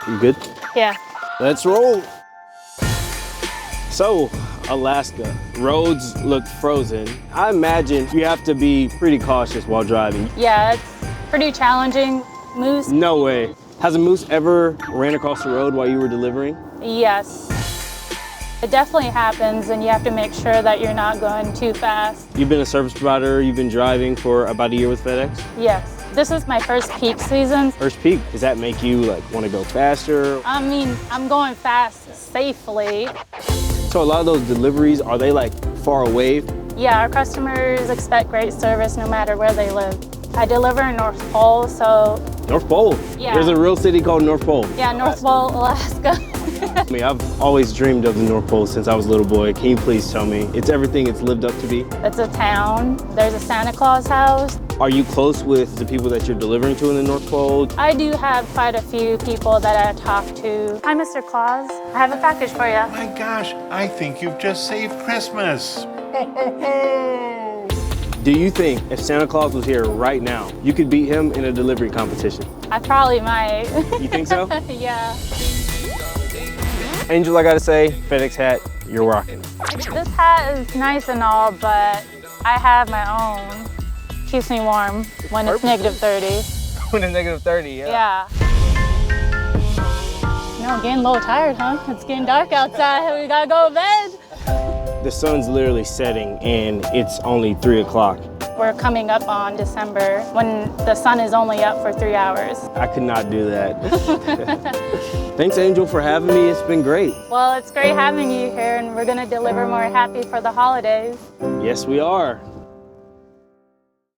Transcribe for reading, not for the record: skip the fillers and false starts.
You good? Yeah. Let's roll. So, Alaska, roads look frozen. I imagine you have to be pretty cautious while driving. Yeah, it's pretty challenging. Moose? No way. Has a moose ever ran across the road while you were delivering? Yes. It definitely happens, and you have to make sure that you're not going too fast. You've been a service provider, you've been driving for about a year with FedEx? Yes. This is my first peak season. First peak, does that make you want to go faster? I mean, I'm going fast safely. So a lot of those deliveries, are they far away? Yeah, our customers expect great service no matter where they live. I deliver in North Pole, so North Pole? Yeah. There's a real city called North Pole. yeah, North Pole, Alaska. I mean, I've always dreamed of the North Pole since I was a little boy. Can you please tell me? It's everything it's lived up to be. It's a town. There's a Santa Claus house. Are you close with the people that you're delivering to in the North Pole? I do have quite a few people that I talk to. Hi, Mr. Claus. I have a package for you. My gosh, I think you've just saved Christmas. Ho, ho, ho. Do you think if Santa Claus was here right now, you could beat him in a delivery competition? I probably might. You think so? Yeah. Angel, I gotta say, FedEx hat, you're rocking. This hat is nice and all, but I have my own. Keeps me warm when it's negative 30. When it's negative 30, Yeah. No, getting a little tired, huh? It's getting dark outside. We gotta go to bed. The sun's literally setting and it's only 3 o'clock. We're coming up on December when the sun is only up for 3 hours. I could not do that. Thanks, Angel, for having me. It's been great. Well, it's great having you here, and we're gonna deliver more happy for the holidays. Yes, we are.